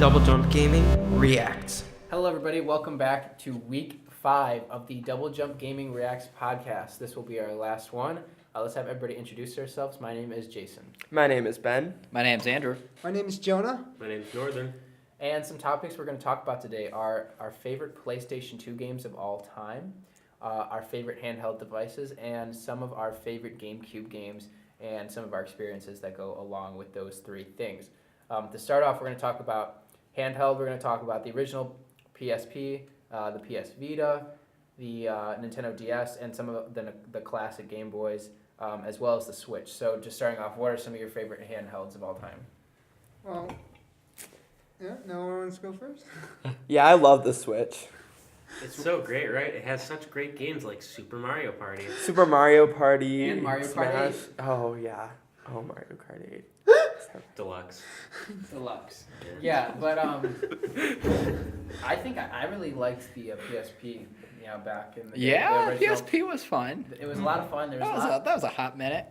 Double Jump Gaming Reacts. Hello, everybody. Welcome back to week 5 of the Double Jump Gaming Reacts podcast. This will be our last one. Let's have everybody introduce themselves. My name is Jason. My name is Ben. My name's Andrew. My name is Jonah. My name's Northern. And some topics we're going to talk about today are our favorite PlayStation 2 games of all time, our favorite handheld devices, and some of our favorite Gamecube games, and some of our experiences that go along with those three things. To start off, we're going to talk about handheld. We're going to talk about the original PSP, the PS Vita, the Nintendo DS, and some of the classic Game Boys, as well as the Switch. So just starting off, what are some of your favorite handhelds of all time? Well, yeah, no one wants to go first? Yeah, I love the Switch. It's so great, right? It has such great games like Super Mario Party. Super Mario Party. And Mario Kart 8. Oh, yeah. Oh, Mario Kart 8. Deluxe. Deluxe. Yeah, but I think I really liked the PSP, back in the day. Yeah, The original. PSP was fun. It was a lot of fun. There was That was a hot minute.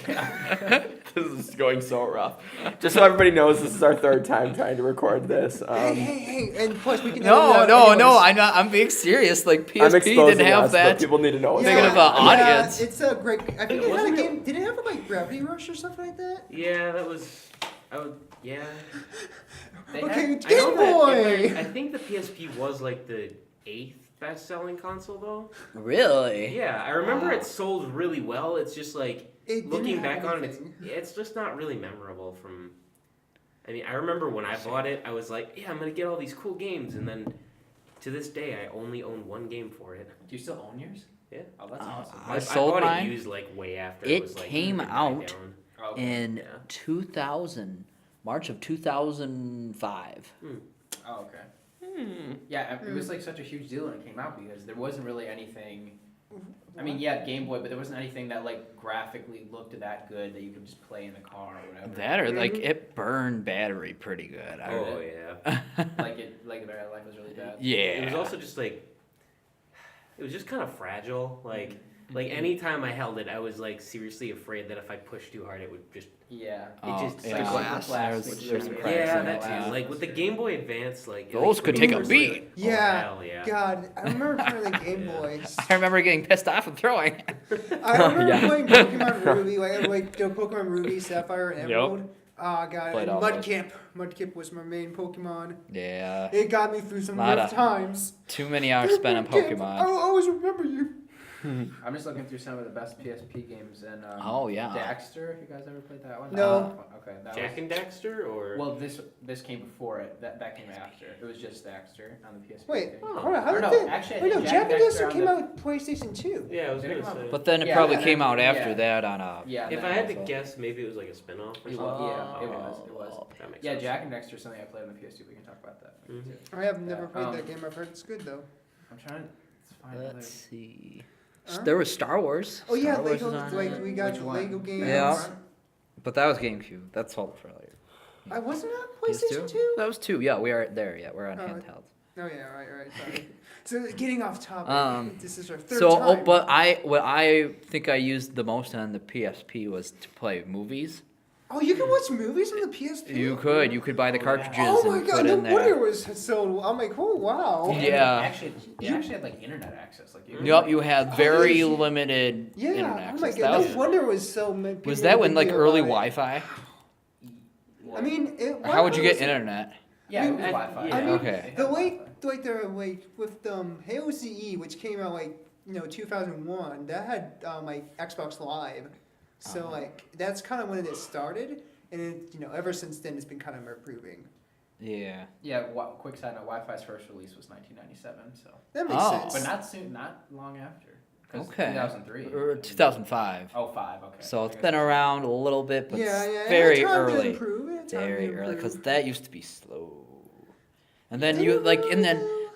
yeah. This is going so rough. Just so everybody knows, this is our third time trying to record this. Hey, and plus we can... No, I'm being serious. Like, I'm PSP exposing didn't have us, but that. people need to know what's Big going of on. an audience. It's a great... I think it had a Wasn't game... Did it have like Gravity Rush or something like that? Yeah, that was... yeah. Okay, I Game know Boy! I think the PSP was like the 8th best-selling console, though. Really? Yeah, I remember it sold really well. It's just like, It didn't looking have back on it, anything. it's just not really memorable from... I mean, I remember when I bought it, I was like, yeah, I'm going to get all these cool games, and then to this day, I only own one game for it. Do you still own yours? Yeah. Oh, that's awesome. I sold bought mine. it used like way after It was like came died out down. Oh, okay. in Yeah. 2000, March of 2005. Oh, okay. Yeah, it was like such a huge deal when it came out because there wasn't really anything. I mean, yeah, Game Boy, but there wasn't anything that like graphically looked that good that you could just play in the car or whatever. That or like it burned battery pretty good. Oh yeah. like the battery life was really bad. Yeah. It was also just like, it was just kind of fragile. Like anytime I held it, I was like seriously afraid that if I pushed too hard, it would just. Yeah. Yeah. Glass. There's some cracks Yeah, in that it. too. Like with the Game Boy Advance, like Those like, could when take you a first beat. like- Yeah. Oh, hell yeah. God, I remember playing the Game Yeah. Boy. I remember getting pissed off and throwing. I remember Yeah. playing Pokemon Ruby, like the Pokemon Ruby, Sapphire, and Emerald. Oh, God. Played And all those. Mudkip was my main Pokemon. Yeah. It got me through some Lot rough of- times. Too many hours spent on Mudkip, Pokemon. I'll always remember you. I'm just looking through some of the best PSP games and Oh, yeah. Daxter. If you guys ever played that one? No. Okay. That Jack and Daxter or Well, this came before it. That came after. It was just Daxter on the PSP. Wait, thing. hold on, how Or did no, that... actually, I Wait, no, think Jack and Daxter Daxter on came the- out with PlayStation 2. yeah, I was Did it gonna come out? say. But then it Yeah, probably and came then- out after yeah. that on a. Yeah. If that I had to console. guess, maybe it was like a spin-off or It something. was, yeah, it was. That makes Yeah, sense. Jack and Dexter is something I played on the PS2. We can talk about that. Mhm. Too. I have never Yeah, played that game. I've heard it's good, though. I'm trying to find Let's see. Huh? There was Star Wars. Oh, yeah, Star Wars Lego, was on like, it. we got Which the one? Lego games. Yeah. But that was GameCube. That's all for later. I wasn't on PlayStation 2? That was 2. Yeah, we are there. Yeah, we're on Oh, handheld. Oh, yeah, right, sorry. So, getting off topic, this is our third So, time. but what I think I used the most on the PSP was to play movies. Oh, you can watch movies on the PSP? You could buy the cartridges Oh my and god, put no in wonder it there. was so... I'm like, oh, wow. And Yeah. They actually had like internet access. Like Yup, you had very Oh, yeah. limited Yeah, internet oh access. my That god, was, no wonder it was so... many people was that when like knew early about it. Wi-Fi? I mean, How would you get Wi-Fi was- internet? Yeah, it was I- Wi-Fi. yeah. I mean, Okay. the way, like, with Halo CE, which came out, like, 2001, that had, like, Xbox Live. So, like, that's kind of when it started. And, it, ever since then, it's been kind of improving. Yeah. Yeah. Quick side note: Wi-Fi's first release was 1997. So, That makes Oh. sense. but not soon, not long after. 'Cause Okay. 2003. Or 2005. Oh, 5. Okay. So I it's guess been it's- around a little bit, but yeah, it had very time to early. improve. It had time to Very early, because improve. that used to be slow. And then you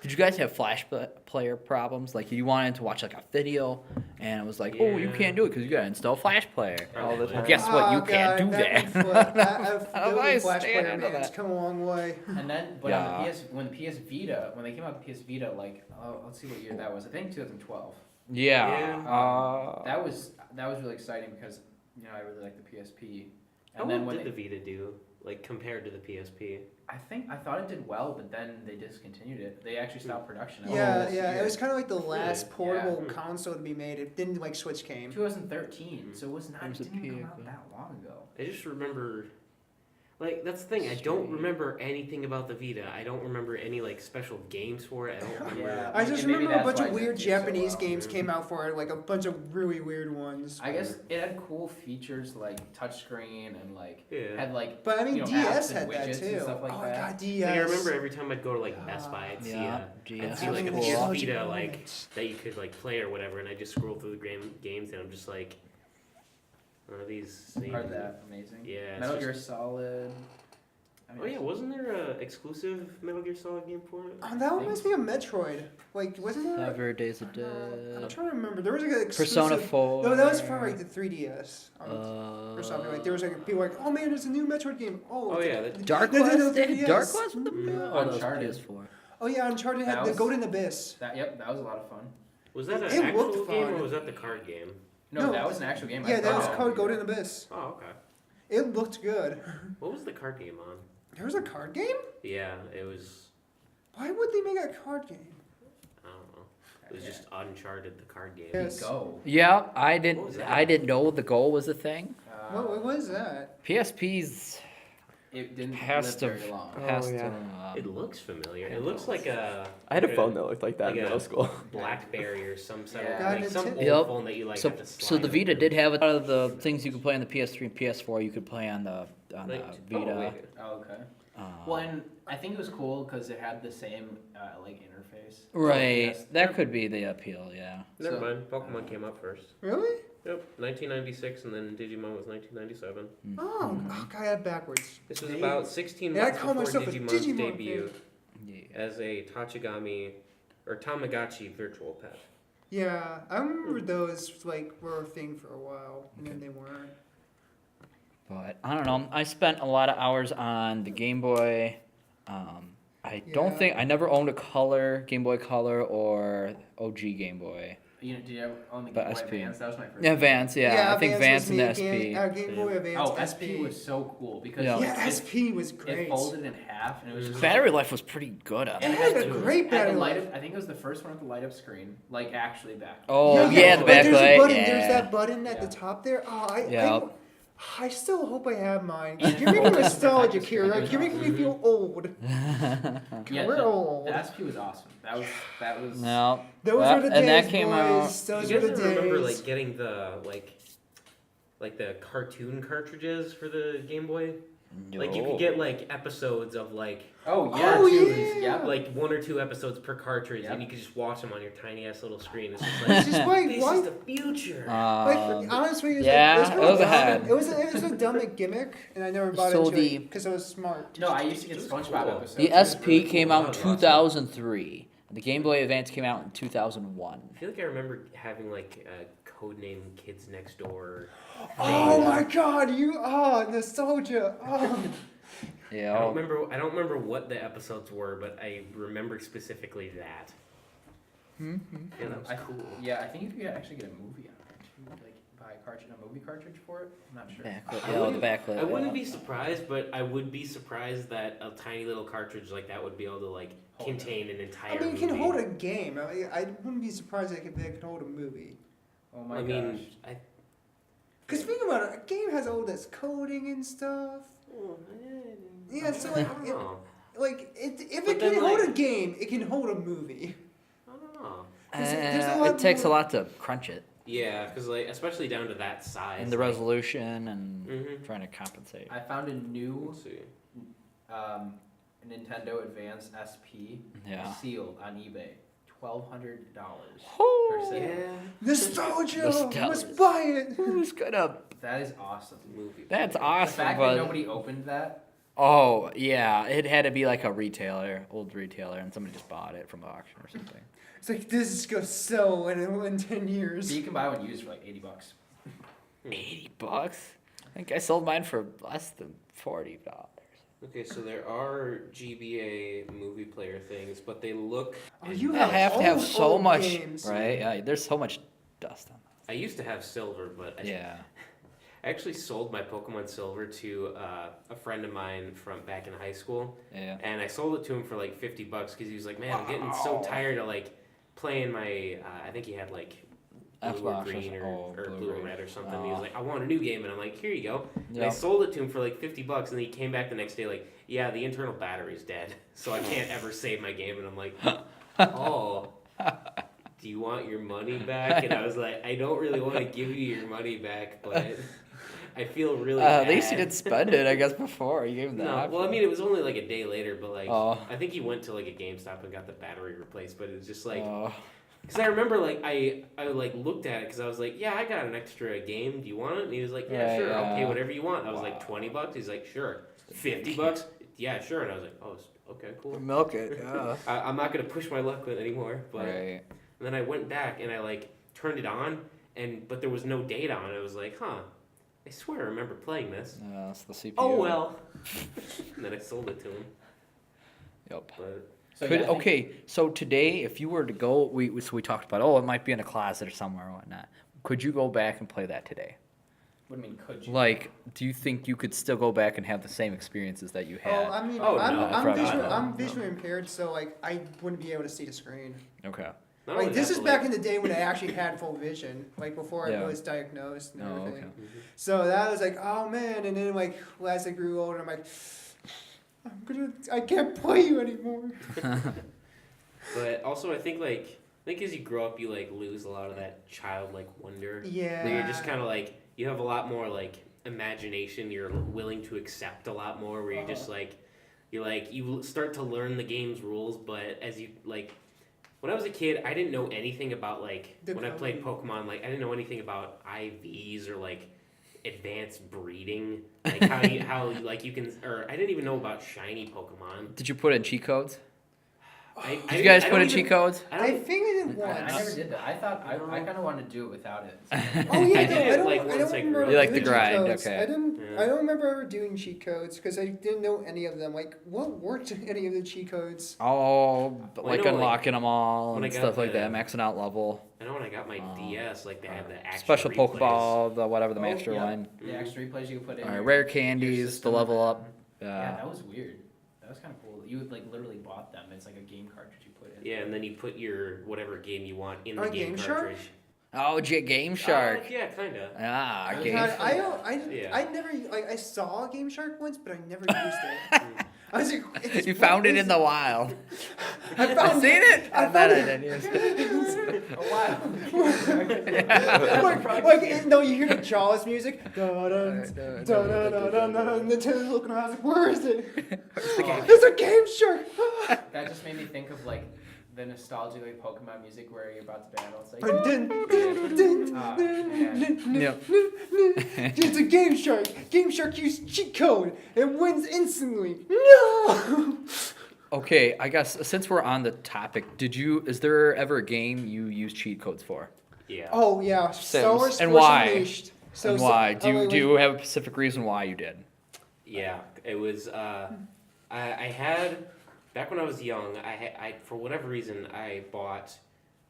did you guys have Flash player problems? Like you wanted to watch like a video, and it was like, oh, you Yeah. can't do it because you gotta install Flash player. All the Well, time. Guess what? You Oh, can't God, do that. The I Flash stand player, into man, it's that. come a long way. And then, but Yeah. on the when they came out with the PS Vita, like, let's see what year that was. I think 2012. Yeah. That was really exciting because I really like the PSP, How And then well when did the Vita do, like compared to the PSP? I thought it did well, but then they discontinued it. They actually stopped production. Yeah, this yeah. year. It was kind of like the last Really? portable Yeah. console to be made. It didn't like Switch came. 2013, so it was not. It was It a didn't even come PSP. out that long ago. I just remember, like that's the thing. I don't remember anything about the Vita. I don't remember any like special games for it. I don't remember. Yeah. I just And maybe remember a that's bunch why of it weird didn't do so Japanese well. games came out for it, like a bunch of really weird ones. I guess it had cool features like touchscreen and like Yeah. had like But I mean, you know, DS apps had and that widgets too. and stuff like oh my that. god, DS. Like I remember every time I'd go to like Best Buy, I'd see Yeah, I'd see like a cool. PS Nostalgic Vita like moments. that you could like play or whatever, and I just scroll through the games, and I'm just like, are these same? Are that amazing? Yeah. it's Metal just- Gear Solid. I mean, Oh yeah, wasn't there a exclusive Metal Gear Solid game for it? Oh, that reminds me of Metroid. Like, wasn't there? Ever Days of I'm Dead. trying to remember. There was like an exclusive. Persona 4. No, that was for like the 3DS. Or Or something like there was like people like, oh man, there's a new Metroid game. Oh yeah, Dark No, no, no, Quest? They had 3DS. Dark Quest with the Mm. oh, that was Uncharted. PS4. Oh yeah, Uncharted had That the was- Golden Abyss. that was a lot of fun. Was that an It actual looked game or fun. was that the card game? No, No, that was an actual game. I Yeah, that was thought. called Golden Abyss. Oh okay. It looked good. What was the card game on? There was a card game? Yeah, it was. Why would they make a card game? I don't know. It was just Uncharted, the card game. Yes. Go. Yeah, I What was didn't. that? I didn't know the goal was a thing. What was that? PSP's It didn't has live to very long. has yeah. to. It looks familiar. It looks like a. I had a like phone that looked like that like in a middle school. BlackBerry or some sort Yeah. of like some old Yep. phone that you like So, have to so slide the Vita over. did have a lot of the things you could play on the PS3 and PS4. You could play on the Like, Vita. Oh, wait. Oh, okay. uh, Well, and I think it was cool because it had the same like interface. right. Yes. That could be the appeal. Yeah. Never So- mind. Pokemon came up first. Really? Yep, 1996, and then Digimon was 1997. Oh, I had it backwards. This was Hey. about 16 Yeah, I months call before myself a Digimon's Digimon debut Yeah. as a Tachigami or Tamagotchi virtual pet. Yeah, I remember those like were a thing for a while, and then they weren't. But I don't know. I spent a lot of hours on the Game Boy. I don't Yeah. think I never owned a color Game Boy Color or OG Game Boy. You know, did you ever own the But Game Boy SP. Advance? That was my first. Yeah, one. Vance. Yeah, I think Vance and the was me, SP. Game Boy Advance. Oh, SP was so cool because Yeah. Yeah, it, SP was great. it folded in half and it was just Battery life was pretty good on It it. had a It great had battery the light life. up, I think it was the first one with the light up screen, like actually back. Oh yeah, the like, there's a backlight. button, Yeah. There's that button at Yeah. the top there. Oh, Yep. I still hope I have mine. And You're making it nostalgic folded here. back Like, you're making me feel old. Yeah, We're old. the SP was awesome. That was No. Those Well, were the days, and that came boys. out. Those you were guys the ever remember days. like getting the like the cartoon cartridges for the Game Boy? Like you could get like episodes of like Oh yeah, Oh, two. yeah. Yep. like 1 or 2 episodes per cartridge, Yep. and you could just watch them on your tiny ass little screen. It's just It's like just like, this why? is the future. Like, honestly, it was yeah, like, it was a dumb. head. It was a dumb gimmick, and I never bought So into the- it because I was smart. No, I used to get It was SpongeBob cool. episodes. The It was SP really came cool. out in That was awesome. 2003. The Game Boy Advance came out in 2001. I feel like I remember having like a codename Kids Next Door. Oh my god, nostalgia. Oh. Yeah. I don't remember what the episodes were, but I remember specifically that. Yeah, that was I, cool. Yeah, I think you could actually get a movie on there too, like buy a movie cartridge for it. I'm not sure. Backlit. I Yeah, the wouldn't- backlit. I wouldn't yeah. be surprised, but I would be surprised that a tiny little cartridge like that would be able to like Hold contain an I entire mean, it can movie. hold a game. I wouldn't be surprised if it could hold a movie. Oh my I gosh. mean, Because think about it, a game has all this coding and stuff. Yeah, so I like, don't know. if But it then, can hold like- a game, it can hold a movie. I don't know. there's a lot It takes a more- lot to crunch it, Yeah, because like especially down to that size. and the like, resolution, and Mhm. trying to compensate. I found a new Let's see. Nintendo Advance SP Yeah. sealed on eBay. $1,200 Oh, for sale. Yeah. Nostalgia! Nostalgia. Must buy it! Who's gonna? That is awesome. Movie. That's The awesome, fact but that nobody opened that. oh yeah, it had to be like a retailer, old retailer, and somebody just bought it from the auction or something. It's like, this is going to sell in 10 years. So you can buy one used for like $80. $80. I think I sold mine for less than $40. Okay, so there are GBA movie player things, but they look. Oh, you I have to have old, so old much, games. right? Yeah, there's so much dust on I used to have silver, but that. Yeah. I actually sold my Pokemon Silver to a friend of mine from back in high school, Yeah. and I sold it to him for like $50 because he was like, "Man, I'm getting so tired of like playing my." I think he had like blue or Xbox green or blue blue or green. red or something. He was like, "I want a new game," and I'm like, "Here you go." And I Yeah. sold it to him for like $50, and he came back the next day like, "Yeah, the internal battery's dead, so I can't ever save my game." And I'm like, "Oh." Do you want your money back? And I was like, I don't really want to give you your money back, but I feel really bad. At least you didn't spend it, I guess, before you gave him that. No, well, I mean, it was only like a day later, but like, Oh. I think he went to like a GameStop and got the battery replaced, but it was just like, Oh. because I remember like, I like looked at it because I was like, yeah, I got an extra game. Do you want it? And he was like, yeah, Right, sure. I'll pay yeah. whatever you want. I was like, $20? He's like, sure. $50? Yeah, sure. And I was like, oh, okay, cool. Milk it, yeah. I'm not going to push my luck with it anymore, but. Right. And then I went back and I like turned it on, but there was no data on it. I was like, huh, I swear I remember playing this. Yeah, that's the CPU. Oh well. And then I sold it to him. Yep. But So, Could, yeah, I think- okay, so today, if you were to go, we talked about, oh, it might be in a closet or somewhere or whatnot. Could you go back and play that today? What do you mean, could you? Like, do you think you could still go back and have the same experiences that you had? Oh, I mean, Oh, no, I'm no. visually impaired, so like I wouldn't be able to see the screen. Okay. not Like only this that, is but, back like, in the day when I actually had full vision, like before Yeah. I was diagnosed and Oh, everything. okay. So that was like, oh man, and then like as I grew older, I'm like, I can't play you anymore. But also, I think as you grow up, you like lose a lot of that childlike wonder. Yeah. Where you're just kind of like you have a lot more like imagination. You're willing to accept a lot more. Where you're just like you start to learn the game's rules, but as you like. When I was a kid, I didn't know anything about like The when I played code. Pokemon. Like I didn't know anything about IVs or like advanced breeding. Like how like you can or I didn't even know about shiny Pokemon. Did you put in cheat codes? Did Did you guys put in cheat codes? I think I did I once. never did that. I thought I kind of wanted to do it without it. Oh yeah, I no, did it, I don't. like, I once don't I grew remember up. You like the doing cheat grind, codes. okay. I didn't. Yeah. I don't remember ever doing cheat codes because I didn't know any of them. Like, what worked in any of the cheat codes? Oh, Well, I like know, like, unlocking them all when and I got stuff like the- that, maxing out level. I know when I got my DS, like they had the action Special replays. Pokeball, the whatever, the Oh, master yeah. one. The extra replays you could put in. All right, your- rare your candies, the system. level up. Yeah, that was weird. That was kind of cool. You would like literally bought them. It's like a game cartridge you put in. Yeah, and then you put your whatever game you want in the On game Game Shark? cartridge. Oh, Game Shark. Yeah, kinda. Ah, I, Game Shark. Yeah. I never like I saw Game Shark once, but I never used it. I was like, You found it in the wild. I found Seen it? I I bet I found did. A while. like no, you hear the Jaws music. And Nintendo's looking around. I was like, where is it? There's a Game Shark. That just made me think of like the nostalgia like Pokemon music where you're about to battle. It's like Yep. It's a Game Shark. Game Shark used cheat code. It wins instantly. No. Okay, I guess since we're on the topic, is there ever a game you use cheat codes for? Yeah. Oh yeah, Star Wars And Force why? Unleashed. And why? oh, wait, Do you have a specific reason why you did? Yeah, it was. I had back when I was young. I for whatever reason I bought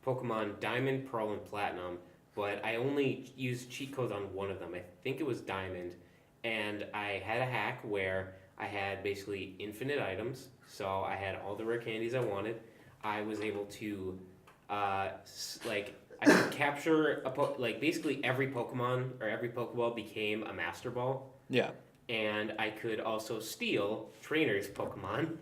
Pokemon Diamond, Pearl, and Platinum, but I only used cheat codes on one of them. I think it was Diamond, and I had a hack where I had basically infinite items. So I had all the rare candies I wanted. I was able to, I could capture basically every Pokemon or every Pokeball became a Master Ball. Yeah. And I could also steal trainers' Pokemon.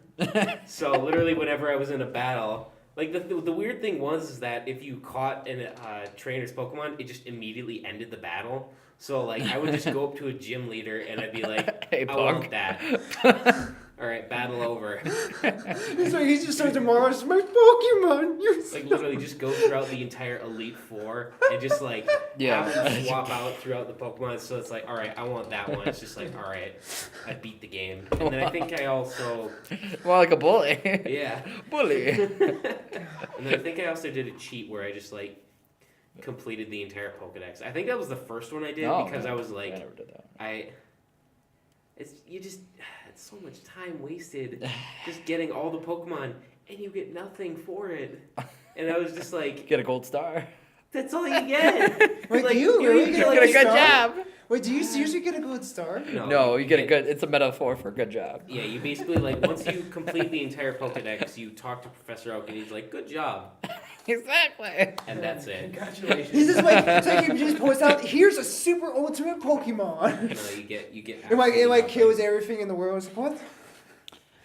So literally, whenever I was in a battle, like the weird thing was that if you caught a trainer's Pokemon, it just immediately ended the battle. So like I would just go up to a gym leader and I'd be like, Hey, I punk. want that. All right, battle over. He's like, he's just so tomorrow. It's my Pokemon. Like literally, just go throughout the entire Elite Four and just like Yeah. have them swap out throughout the Pokemon. So it's like, all right, I want that one. It's just like, all right, I beat the game. And then I think I also, More like a bully. yeah. Bully. And then I think I also did a cheat where I just like completed the entire Pokedex. I think that was the first one I did because I was I like, never did that. it's so much time wasted just getting all the Pokemon and you get nothing for it. And I was just like, Get a gold star. That's all you get. Wait, Like, do you really You get like get a good star? job. Wait, do you seriously get a good star? No, you get a good. It's a metaphor for a good job. Yeah, you basically like once you complete the entire Pokedex, you talk to Professor Oak and he's like, "Good job," Exactly. and that's it. Congratulations. He's just like, it's like he just points out, here's a super ultimate Pokemon. You know, you get. It absolutely like nothing. kills everything in the world. It's like, what?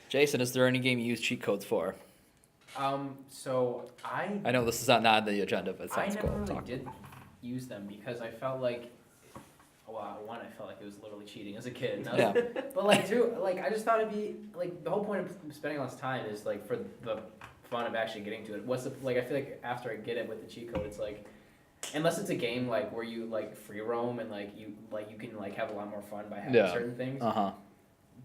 Jason, is there any game you use cheat codes for? So I know this is not on the agenda, but it I sounds never cool. really Talk. did use them because I felt like, well, one, I felt like it was literally cheating as a kid. And I was, but like two, like I just thought it'd be like the whole point of spending all this time is like for the fun of actually getting to it. What's the like? I feel like after I get it with the cheat code, it's like, unless it's a game like where you like free roam and like you can like have a lot more fun by having certain things. Uh-huh.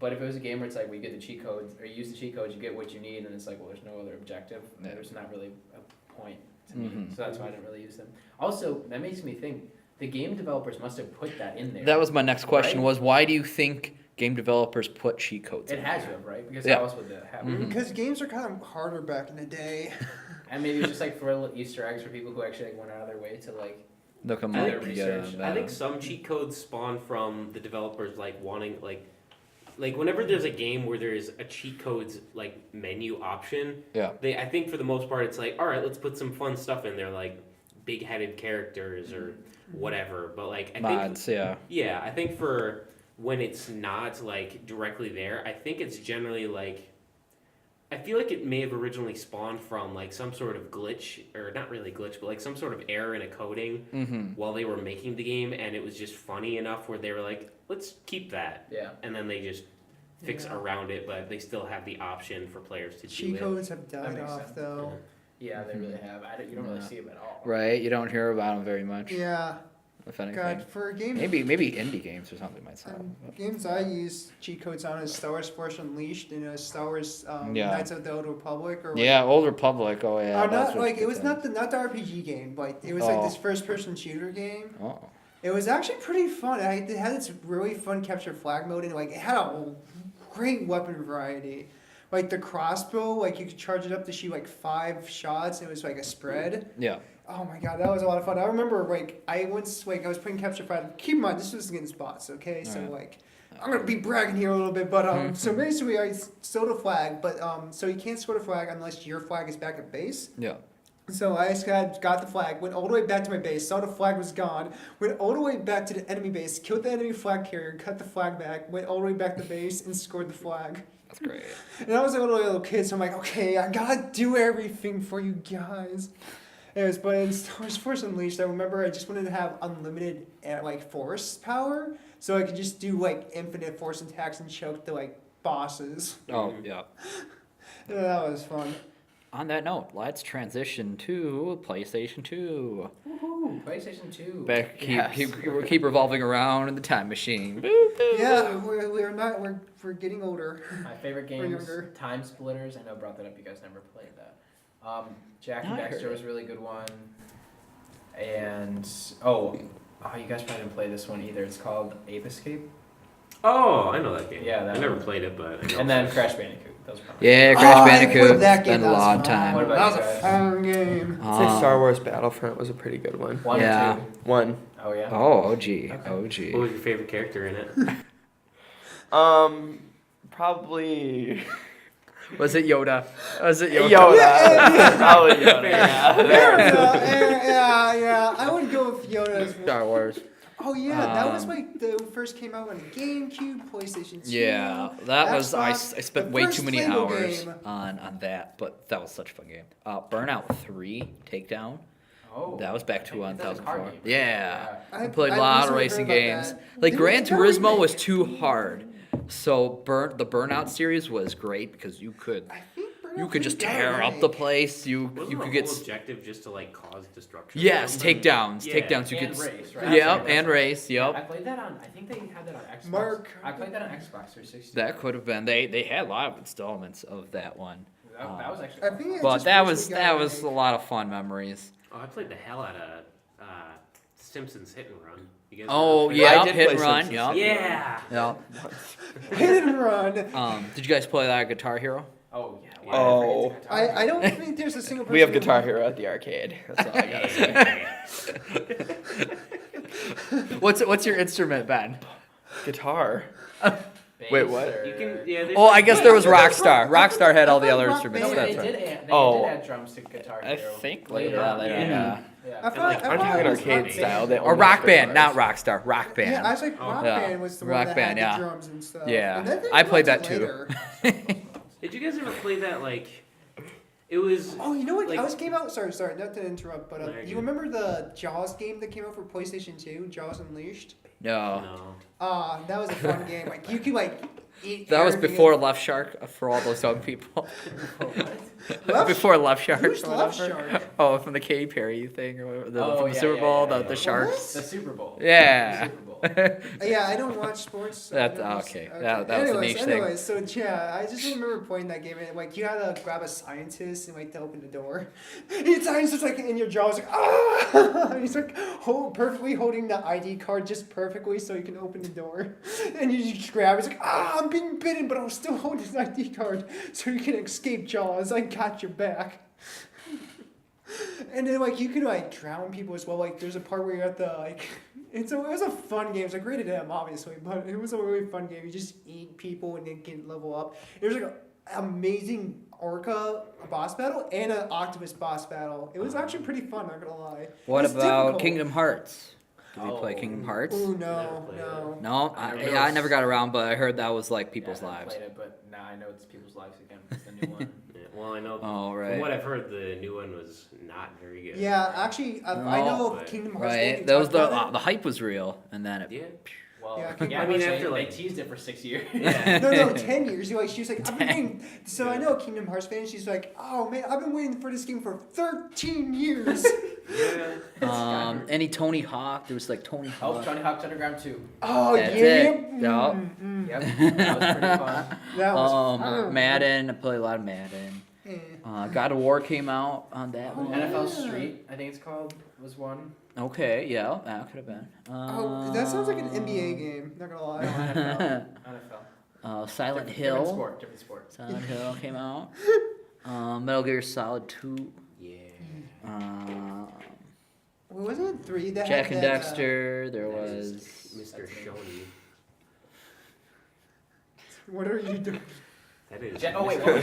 But if it was a game where it's like we get the cheat codes or you use the cheat codes, you get what you need, and it's like, well, there's no other objective. Yeah. There's not really a point to me, Mhm. so that's why I didn't really use them. Also, that makes me think the game developers must have put that in there. That was my next question. Right? Was why do you think game developers put cheat codes? It in had there? to have, right? Because Yeah. how else would that happen? Mhm. Because games are kind of harder back in the day. And maybe it's just like for little Easter eggs for people who actually like went out of their way to like. Look them I up. think Yeah, research- I think some cheat codes spawn from the developers like wanting like whenever there's a game where there's a cheat codes like menu option, Yeah. I think for the most part it's like, all right, let's put some fun stuff in there like big-headed characters or whatever. But like I think mods. Yeah. I think for when it's not like directly there, I think it's generally like I feel like it may have originally spawned from like some sort of glitch, or not really glitch, but like some sort of error in a coding Mm-hmm. while they were making the game, and it was just funny enough where they were like, let's keep that, Yeah. and then they just fix Yeah. around it, but they still have the option for players to do Cheat it. codes have died makes off sense. though. Yeah, they really have. You don't really see them at all. Right. You don't hear about them very much. Yeah. If anything. God, for games. Maybe indie games or something might sell. Games I use cheat codes on is Star Wars Force Unleashed and Star Wars Yeah. Knights of the Old Republic or Yeah, Old Republic. Oh yeah. not that's what like you it was could not the RPG game, but it was like Oh. this first person shooter game. say. Oh. It was actually pretty fun. It had this really fun capture flag mode and like it had a great weapon variety. Like the crossbow, like you could charge it up to shoot like 5 shots. And it was like a spread. Yeah. Oh my god, that was a lot of fun. I remember like I was playing capture flag. Keep in mind this was against bots, okay? So Alright. like I'm gonna be bragging here a little bit, but Mm-hmm. so basically I stole the flag, but so you can't store the flag unless your flag is back at base. Yeah. So I just got the flag, went all the way back to my base, saw the flag was gone, went all the way back to the enemy base, killed the enemy flag carrier, cut the flag back, went all the way back to base, and scored the flag. That's great. And I was a little kid, so I'm like, okay, I gotta do everything for you guys. Anyways, but in Star Wars Force Unleashed, I remember I just wanted to have unlimited like force power, so I could just do like infinite force attacks and choke the like bosses. Oh yeah. Yeah, that was fun. On that note, let's transition to PlayStation 2. Woohoo! PlayStation 2. Back, Yes. keep revolving around in the time machine. Yeah, we're getting older. My favorite We're games, younger. Time Splitters. I know I brought that up. You guys never played that. Jack No, and I heard Dexter it. was a really good one. And you guys probably didn't play this one either. It's called Ape Escape. Oh, I know that game. Yeah, that I never one. played it, but I know And then it. Crash Bandicoot. Those were probably Yeah, Oh, Crash I Bandicoot. played that game, Spent a that was lot of fun. time. What about That was you a guys? fun game. I'd say Star Wars Battlefront was a pretty good one. One Yeah. or two. One. Oh yeah. Oh, OG. Okay. OG. What was your favorite character in it? Probably Was it Yoda? Was it Yoda? Yoda. Probably Yoda. Yeah. Yeah, I would go with Yoda as well. Star Wars. Oh yeah, that was Um, like the first came out on Gamecube, PlayStation 2. Yeah, that was. I Xbox, spent the way first too many Lego hours game. on that, but that was such a fun game. Burnout 3 Takedown. Oh. That was back I to think that's a card 2004. game. Yeah. I I played a I lot of recently racing heard about games. that. Like There Gran was a Turismo was remake. too hard. So the Burnout series was great because you could I think you Burnout could just 3 got a tear up the remake. place. You Wasn't could the get whole objective just to like cause destruction? yes, Something? takedowns, Yeah. takedowns. You And could race, right? yep, That's and right. race, I yep. played that on. I think they had that on Xbox. Mark. I played that on Xbox 360. That could have been. They had a lot of installments of that one. That was actually. I think it But just that recently was got a that was a remake. lot of fun memories. Oh, I played the hell out of Simpsons Hit and Run. You guys Oh ever play yeah, I did hit play and run. Simpsons. Yep. that? Yeah. Yeah. Hit and run. Did you guys play that Guitar Hero? Oh yeah. Oh. Why did I forget the guitar? I don't think there's a single person. We have who- Guitar Hero at the arcade. That's all I gotta say. What's your instrument, Ben? Guitar. Bass Wait, what? or- You can, yeah. there's Oh, I like- guess there was I thought Rockstar. Rockstar had all the other Rock instruments. No, Band. they That's did. right. Add, Oh. they did add drums to Guitar I Hero. think later. later. Yeah. Yeah. I thought, like, I I'm thought talking it was arcade Rock style. Band. They Or only Rock have Band, guitars. not Rockstar. Rock Band. Yeah, I was like, Oh. Rock Yeah. Band was the Rock one that Band, had yeah. the drums and stuff. Yeah. And then they I played built that it too. later. Did you guys ever play that? Like, it was. Oh, you know what? Like- else came out. Sorry, not to interrupt, but No, you're you good. remember the Jaws game that came out for PlayStation 2, Jaws Unleashed? No. No. That was a fun game. Like you could like eat. That was everything before Left Shark for all those young people. Left- Before Left Shark. Who's or Left whatever. Shark? Oh, from the Katy Perry thing or whatever, Oh, from the yeah, Super yeah, Bowl, yeah, the yeah. Sharks. The Super Bowl. Yeah. The Super Bowl. Yeah, I don't watch sports. So That's- I don't okay. know. That was the niche thing. anyways, so yeah, I just remember playing that game and like you had to grab a scientist and like to open the door. And the scientist was like in your jaw, was like ah, he's like perfectly holding the ID card just perfectly so you can open the door. And you just grab, it's like ah, I'm being bitten, but I'm still holding the ID card so you can escape Jaws. I got your back. And then like you could like drown people as well. Like there's a part where you have to like it was a fun game. It's like rated M obviously, but it was a really fun game. You just eat people and then can level up. There's like an amazing orca boss battle and an octopus boss battle. It was actually pretty fun, not gonna lie. What It's about difficult. Kingdom Hearts? Did we play Oh. Kingdom Hearts? Ooh, Never no, played no. No, I never got around, but I heard that was like people's Yeah, I lives. played it, but now I know it's people's lives again. It's the new one. Yeah, well, I know. Oh, From right. what I've heard, the new one was not very good. Yeah, actually, I know but- Kingdom Hearts. Right, they that was talked about the hype was real, and then it. Yeah. Well, Yeah, yeah, I mean, they, after, like- they teased it for 6 years. Yeah. No, 10 years. She was like, I've been 10. waiting. So I know a Kingdom Hearts fan. She's like, oh man, I've been waiting for this game for 13 years. Yeah. Any Tony Hawk? There was like Tony Oh, Hawk. Tony Hawk's Underground 2. Oh That's yeah. it. Yep. Yep, that was pretty fun. That was fun. Madden. I played a lot of Madden. Eh. God of War came out on that Oh, one. NFL yeah. Street, I think it's called, was one. Okay, yeah, that could have been. Oh, that sounds like an NBA game. Not gonna No, lie. NFL. NFL. Silent Different Hill. sport, different sport. Silent Hill came out. Metal Gear Solid 2. Yeah. Well, wasn't it 3 that Jack had and that, Dexter. There That is was. Mr. That's me. Shoney. What are you doing? That is. Oh wait, what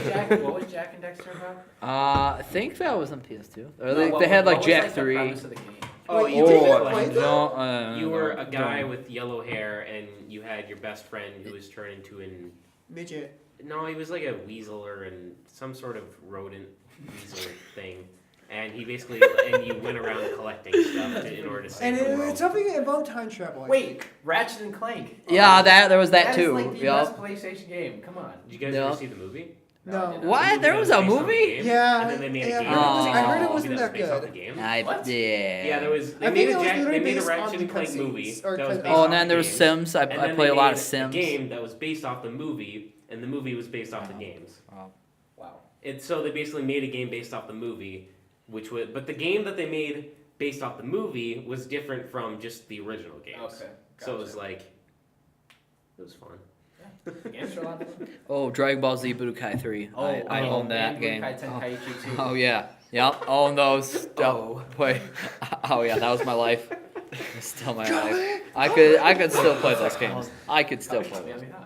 was Jack and Dexter about? I think that was on PS2. Or No, they, what- they had what like was, Jack the 3. premise of the game? Oh, Wait, you didn't were play like, that? No, you were a guy don't. with yellow hair, and you had your best friend who was turned into an. Midget. No, he was like a weasel or some sort of rodent weasel thing, and he basically and you went around collecting stuff in order to save And the world. it's something about time travel. I Wait, think. Ratchet and Clank. Yeah, there was that That too. is like the Yup. best PlayStation game. Come on. Did you guys No. ever see the movie? No. I didn't. What? There that was a based on the movie? game, Yeah, And then they made yeah, a game. I heard it that was wasn't that based off the good. game. What? Yeah, there was. They I made think a it was Jack. They literally made a based on Ratchet the and Clank cutscenes, movie or that was cut- based Oh, off and then the there was game. Sims. I And then played they a lot made of Sims. A game that was based off the movie, and the movie was based off the games. Wow. So they basically made a game based off the movie, but the game that they made based off the movie was different from just the original games. Okay. So it was gotcha. like, it was fun. Games are a lot of fun. Oh, Dragon Ball Z Budokai 3. I own that and game. Budokai Tenkaichi 2. Oh yeah. Yep. Own those. Oh. Wait. Oh yeah, that was my life. It's still my life. I could still play those games. I could still play Yeah, those. yeah.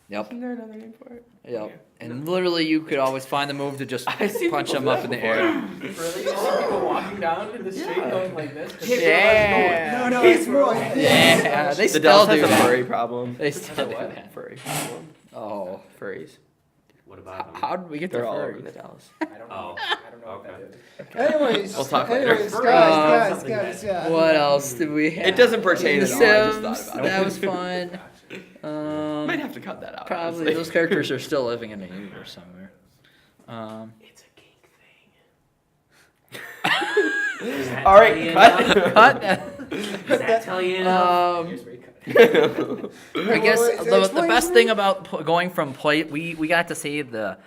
Yep. Isn't there another name for it? Yep. And literally, you could always find the move to just I've seen punch people them do up in that the air. Really? You see people walking down in the street Yeah. going like this? Yeah. No, it's more. Yeah. They The still Dells do has a that. furry problem. They still do What? that. Furry problem. Oh. Furries. What about them? How did we get to They're all over furry? the Dallas. I don't know. Oh. I don't know what that Okay. is. Anyways, We'll talk later. anyways, Furry guys, is something yeah. What else did we have? It doesn't pertain The at all. I just Sims. thought about it. That was fun. Might have to cut that out. Probably honestly. those characters are still living in the universe somewhere. It's a kink thing. Does that All tell right, you cut. enough? Cut. Does that tell you enough? Here's where you cut it. I guess Well, the explain best to thing me. about going from play, we got to see the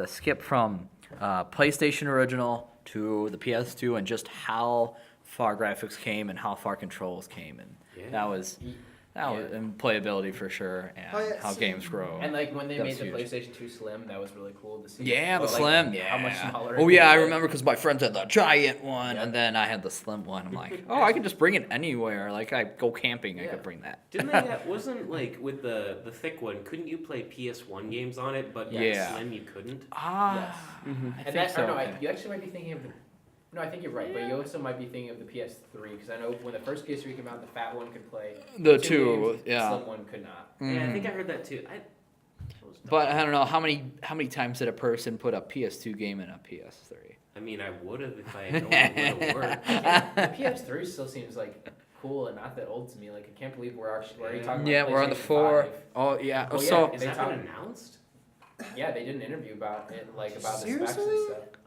skip from PlayStation original to the PS2 and just how far graphics came and how far controls came, and Yeah. that was And playability for sure, and Oh, yeah, how so- games grow. And like when they That made the was huge. PlayStation 2 Slim, that was really cool to see. Yeah, the Like, slim. How much Yeah. smaller? Oh it yeah, I was. remember because my friends had the giant one, Yep. and then I had the slim one. I'm like, oh, I can just bring it anywhere. Like I go camping, I Yeah. could bring that. Didn't they have, wasn't like with the thick one, couldn't you play PS1 games on it, but with Yeah. Slim you couldn't? Ah, Yes. I And think that, so. or no, okay. you actually might be thinking of the. No, I think you're right, but you also might be thinking of the PS3 because I know when the first PS3 came out, the fat one could play The two two, games, yeah. the slim one could not. Yeah, I Mhm. think I heard that too. That was dumb. But I don't know how many times did a person put a PS2 game in a PS3? I mean, I would have if I had known it would have worked. The PS3 still seems like cool and not that old to me. Like I can't believe we're already talking Yeah, about we're on the PlayStation 4. 5. Oh yeah. Oh, So yeah. Is They that talk- been announced? Yeah, they did an interview about it, like about the specs Seriously?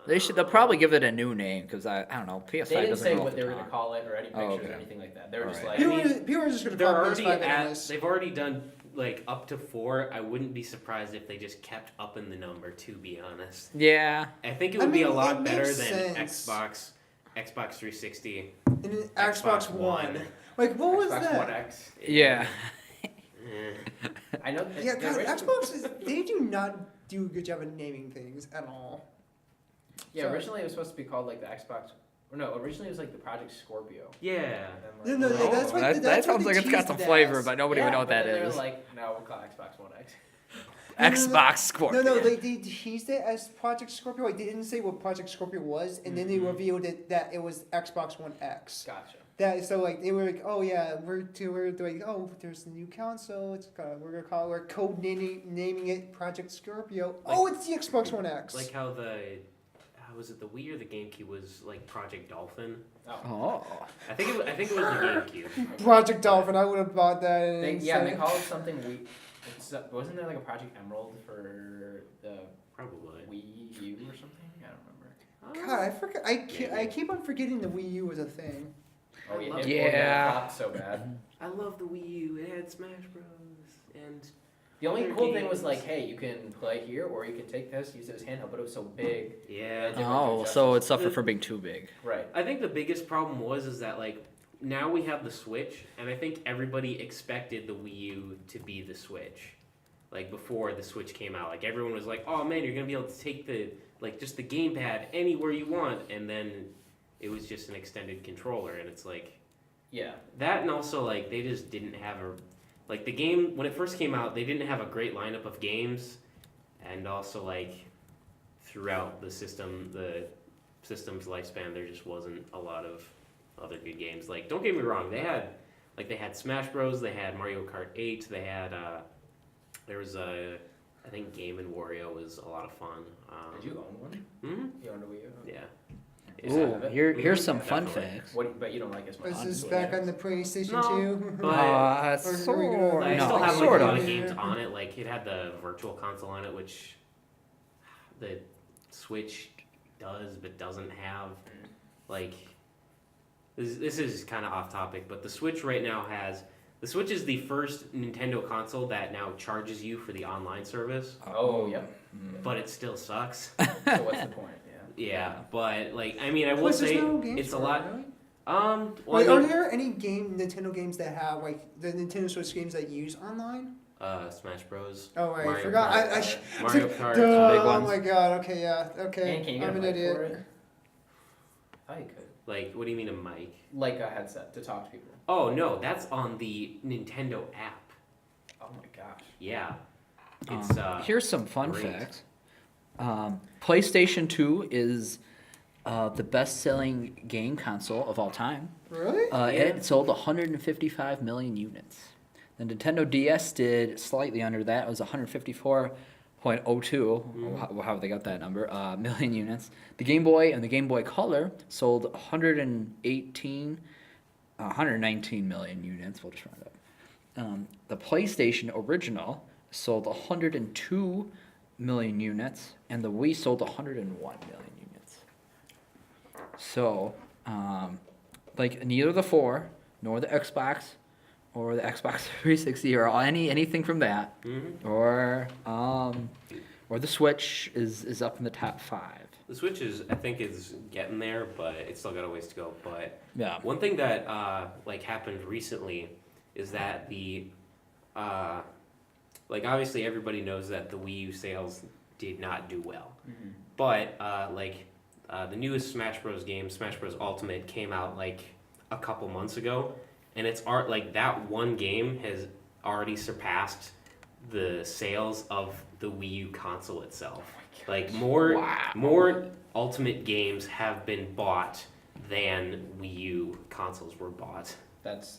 and stuff. they'll probably give it a new name because I don't know. PS5 They didn't doesn't say roll what off they the were gonna tongue. call it or any pictures Oh, or okay. anything like that. They were just Alright. like, I mean, People are just gonna They're call already PS5 at. anyways. They've already done like up to 4. I wouldn't be surprised if they just kept up in the number. To be honest, Yeah. I think it I would be a mean, lot it better makes than sense. Xbox 360. And then Xbox One. Like, what was Xbox that? One X. Yeah. Eh. I know. Yeah, the God, original- Xbox is, they do not do a good job of naming things at all. Yeah, So- originally it was supposed to be called like the Xbox. Or no, originally it was like the Project Scorpio. Yeah. And No, like, no, oh, that's what- that that's sounds what like they it's got teased some it flavor, as. but nobody would know what but that then they is. were like, no, we'll call it Xbox One X. Xbox Scorpio. No, they teased it as Project Scorpio. Like, they didn't say what Project Scorpio was, and then they Mhm. revealed it that it was Xbox One X. Gotcha. That so like they were like, oh yeah, we're like, oh, there's a new console. We're code naming it Project Scorpio. Oh, it's the Xbox One X. Like how was it the Wii or the GameCube was like Project Dolphin? Oh. I think it was the GameCube. Project Dolphin. I would have bought that. And They call it something. Wasn't there like a Project Emerald for the Probably. Wii U or something? I don't remember. God, I forget. I keep on forgetting the Wii U was a thing. Oh yeah, love- Yeah. it flopped so bad. I love the Wii U. It had Smash Bros. And The only Other cool thing was games. like, hey, you can play here or you can take this, use it as handheld, but it was so big. yeah, Oh, so it suffered from being too big. Right. I think the biggest problem is that like now we have the Switch, and I think everybody expected the Wii U to be the Switch, like before the Switch came out. Like everyone was like, "Oh man, you're gonna be able to take just the gamepad anywhere you want," and then it was just an extended controller, and it's like Yeah. that, and also like they just didn't have the game when it first came out. They didn't have a great lineup of games, and also like throughout the system's lifespan, there just wasn't a lot of other good games. Like, don't get me wrong, they had Smash Bros, they had Mario Kart 8, they had there was I think Game and Wario was a lot of fun. Did you own one? Hmm? You owned a Wii U? Yeah. Ooh, here's some fun Definitely. facts. But you don't like as much. Was this Wii back U. on the PlayStation No, 2? but- Or are we gonna- I no, still have like sort a of. lot of games on it. Like it had the Virtual Console on it, which the Switch does but doesn't have. Like this is kind of off topic, but the Switch right now the Switch is the first Nintendo console that now charges you for the online service, Oh, yep. but it still sucks. So what's the point? Yeah. Yeah, but like I mean, I will Plus, there's say no games it's a for it, lot. really? Well, Wait, I are mean, there any Nintendo games that have like the Nintendo Switch games that use online? Smash Bros. Oh right, I Mario forgot. Kart. Mario Kart. Duh, big oh ones. my god. Okay, yeah. Okay, And can you get I'm a an mic idiot. for it? I could. Like, what do you mean a mic? Like a headset to talk to people. Oh no, that's on the Nintendo app. Oh my gosh. Yeah, it's Here's some fun great. facts. PlayStation 2 is the best-selling game console of all time. Really? It sold 155 million units. The Nintendo DS did slightly under that. It was 154.02. How they got that number? Million units. The Game Boy and the Game Boy Color sold 119 million units. We'll just round up. The PlayStation Original sold 102 million units, and the Wii sold 101 million units. So, like neither the 4 nor the Xbox or the Xbox 360 or anything from that, Mhm. or the Switch is up in the top 5. The Switch I think is getting there, but it's still got a ways to go. But Yeah. one thing that happened recently is that like obviously everybody knows that the Wii U sales did not do well, but the newest Smash Bros. Game, Smash Bros. Ultimate, came out like a couple months ago, and it's like that one game has already surpassed the sales of the Wii U console itself. Like more Ultimate games have been bought than Wii U consoles were bought. That's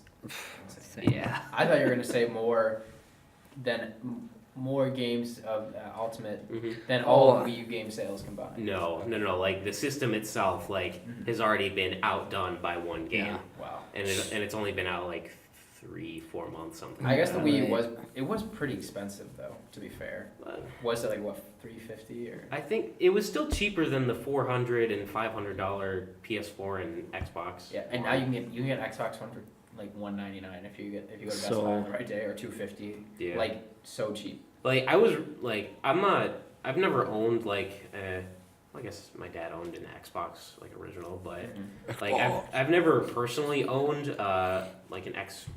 Insane. yeah. I thought you were gonna say more games of Ultimate than all Wii U game sales combined. No. Like the system itself, has already been outdone by one game. Yeah. Wow. And it's only been out like 3-4 months, something. I guess the like Wii U was pretty expensive though. To be fair, was it like what $350 or? I think it was still cheaper than the $400 and $500 PS4 and Xbox. Yeah, and now you can get Xbox One for like $199 if you go to Best Buy on the right day, or $250. Yeah. Like so cheap. Like I've never owned I guess my dad owned an Xbox original, but I've never personally owned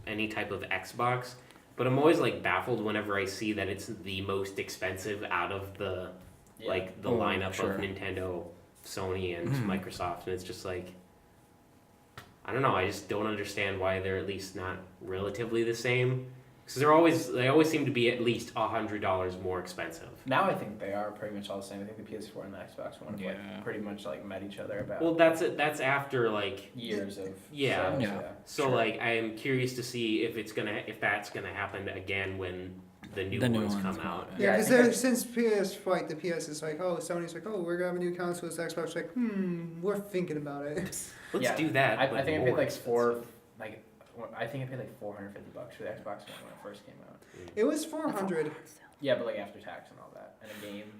any type of Xbox, but I'm always baffled whenever I see that it's the most expensive out of the lineup of Nintendo, Sony, and Microsoft, and it's just I don't know, I just don't understand why they're at least not relatively the same. Because they always seem to be at least $100 more expensive. Now I think they are pretty much all the same. I think the PS4 and the Xbox One have pretty much met each other about. Well, that's after years of yeah. sales, Yeah. So I'm curious to see if that's gonna happen again when the new ones come out. Yeah, because since PS, the PS is Sony's we're gonna have a new console. It's Xbox we're thinking about it. Let's do that. I but think I paid more expensive. I think I paid $450 for the Xbox One when it first came out. It was 400. Yeah, but after tax and all that, and a game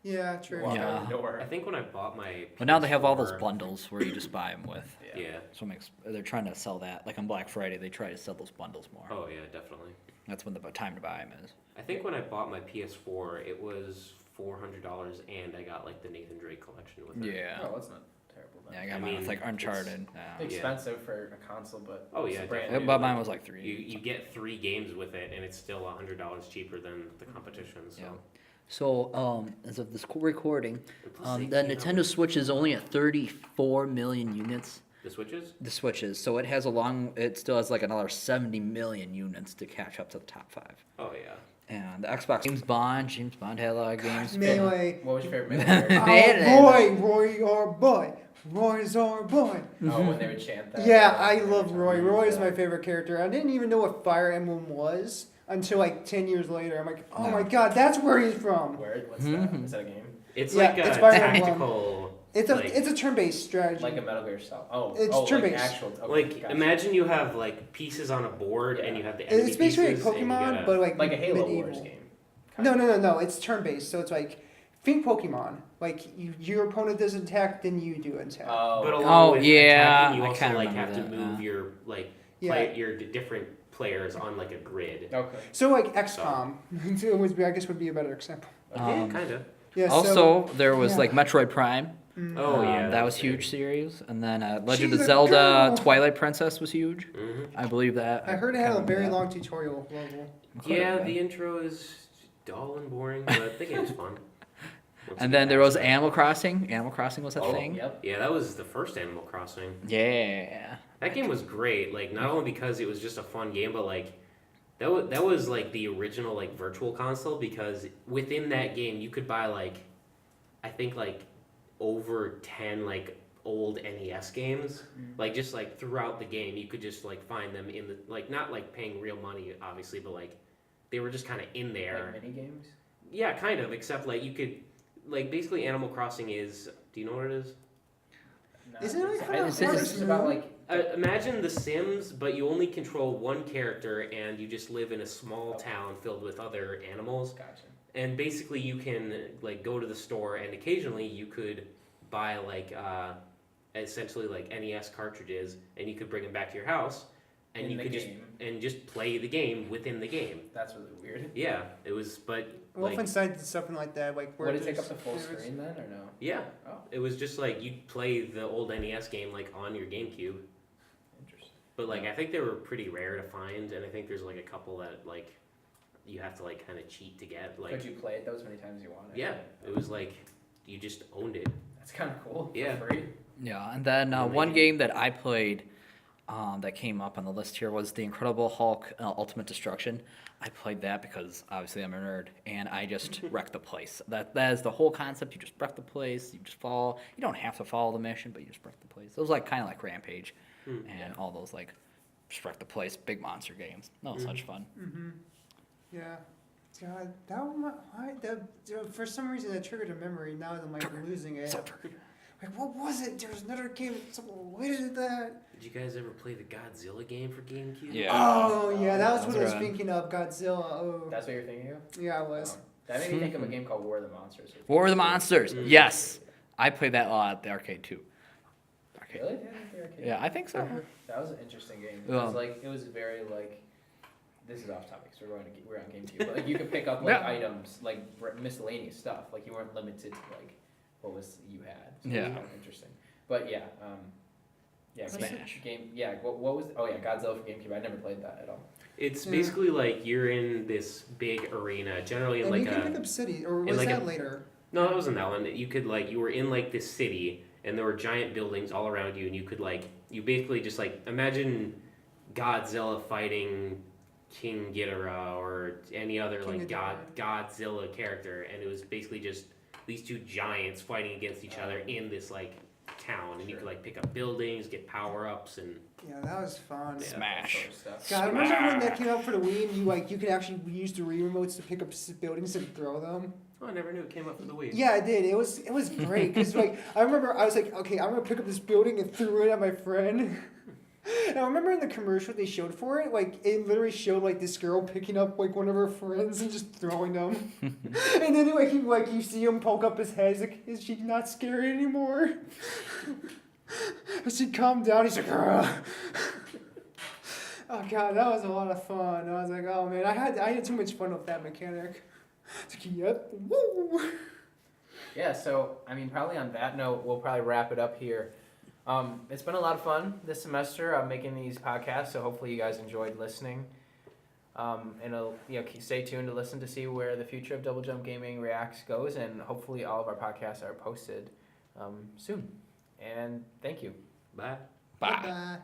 Yeah, true. walk Yeah. out the door. I think when I bought my But now they have all those PS4 bundles where you just buy them with. Yeah. So they're trying to sell that. Like on Black Friday, they try to sell those bundles more. Oh yeah, definitely. That's when the time to buy them is. I think when I bought my PS4, it was $400, and I got the Nathan Drake collection with it. Yeah. Oh, that's not terrible. Then. Yeah, I got I mine with mean, Uncharted. Expensive for a console, but Oh, it's yeah, brand definitely. new. But mine was like $3. You get 3 games with it, and it's still $100 cheaper than the competition. So. Yeah. So, as of this recording, Plus the 18 Nintendo Switch is only at 34 million units. The Switches? The Switch is. So it still has another 70 million units to catch up to the top 5. Oh yeah. And the Xbox, James Bond had a lot of games. Melee. What was your favorite Melee? Oh boy, Roy our boy. Roy's our boy. Oh, when they would chant that. Yeah, I love Roy. Roy is my favorite character. I didn't even know what Fire Emblem was until 10 years later. I'm like, oh my god, that's where he's from. Where? What's that? Is that a game? It's Yeah, like a it's Fire Emblem. tactical. It's a turn-based strategy. Like a Metal Gear style. Oh, It's turn-based. actual. Okay, gotcha. Imagine you have pieces on a board, and you have the enemy It's basically pieces, a and you Pokemon, gotta- but like a Halo medieval. Wars game. No. It's turn-based, so it's think Pokemon. Your opponent does attack, then you do attack. But Oh, along with yeah, attacking, you I also kinda have to remember move that, your your different players on a grid. okay. So XCOM, I guess would be a better example. Yeah, kind of. Yeah. Also, there was yeah. Metroid Prime. Oh yeah, that was great. huge series. And then Legend She's of a Zelda girl. Twilight Princess was huge. Mm-hmm. I believe that. I heard it had a can't very remember long tutorial level. that. Yeah, the intro is dull and boring, but the game's fun. And then there was Animal Crossing. Animal Crossing was a thing. Yep. Yeah, that was the first Animal Crossing. Yeah. That game was great. Not only because it was just a fun game, but that was the original virtual console, because within that game you could buy I think over 10 old NES games. Just throughout the game you could just find them in the not paying real money obviously, but they were just kind of in there. Like mini games. Yeah, kind of, except you could basically Animal Crossing is, do you know what it is? No, Isn't it it's- kind of it's just about Imagine The Sims, but you only control one character, and you just live in a small town filled with other animals. Gotcha. And basically, you can go to the store, and occasionally you could buy essentially NES cartridges, and you could bring them back to your house, and In you the could game. just play the game within the game. That's really weird. Yeah, it was, but Wolfenstein did something like that. Where Would it take up there's- the full there's- screen then, or no? yeah, Oh, it was just you'd play the old NES game on your Gamecube. interesting. But like I think they were pretty rare to find, and I think there's like a couple that like you have to like kind of cheat to get. Like Could you play it those many times you wanted? yeah, it was like you just owned it. That's kind of cool. Yeah. For free. Yeah, and then one game that I played that came up on the list here was The Incredible Hulk Ultimate Destruction. I played that because obviously I'm a nerd, and I just wrecked the place. That is the whole concept. You just wreck the place. You just follow. You don't have to follow the mission, but you just wreck the place. It was like kind of like Rampage and all those like just wreck the place big monster games. That was such fun. Mm-hmm. Yeah. God, that one, for some reason that triggered a memory. Now that I'm like losing it. So true. Like, what was it? There was another game related to that. Did you guys ever play the Godzilla game for GameCube? Yeah. Oh, yeah, that was what I was right. thinking of. Godzilla. Oh. That's what you're thinking of? Yeah, I was. That made me think of a game called War of the Monsters. War of the Monsters. Yes, I played that a lot at the arcade too. Arcade. Really? Yeah, Yeah, I think so. That was an interesting game. It Yeah. was like it was very like. This is off topic, so we're on GameCube. But like you could pick up like Yeah. items, like miscellaneous stuff. Like you weren't limited to like what was you had. So it Yeah. was kind of interesting. But yeah, yeah. Smash. Yeah. What was? Oh yeah, Godzilla for GameCube. I never played that at all. It's basically like you're in this big arena, generally in And like you could pick up city, or in was like that a- later? No, that wasn't that one. You could like you were in like this city, and there were giant buildings all around you, and you could like you basically just like imagine Godzilla fighting King Ghidorah or any other King like Ghidorah. Godzilla character, and it was basically just these two giants fighting against each other in this like town, and you could like pick up buildings, get power ups, and Yeah, that was fun. Yeah. Smash. Sort of stuff. God, I remember when that came out for the Wii, and you could actually use the Wii remotes to pick up buildings and throw them. oh, I never knew it came up for the Wii. Yeah, it did. It was great because like I remember I was like, okay, I'm gonna pick up this building and threw it at my friend. And I remember in the commercial they showed for it, like it literally showed like this girl picking up like one of her friends and just throwing them. And then like you see him poke up his head. He's like, is she not scary anymore? As she calmed down, he's like, "Ugh." Oh god, that was a lot of fun. I was like, oh man, I had too much fun with that mechanic. It's like, yep, woo. Yeah, so I mean, probably on that note, we'll probably wrap it up here. It's been a lot of fun this semester. I'm making these podcasts, so hopefully you guys enjoyed listening. And stay tuned to listen to see where the future of Double Jump Gaming Reacts goes, and hopefully all of our podcasts are posted soon. And thank you. Bye. Bye. Bye.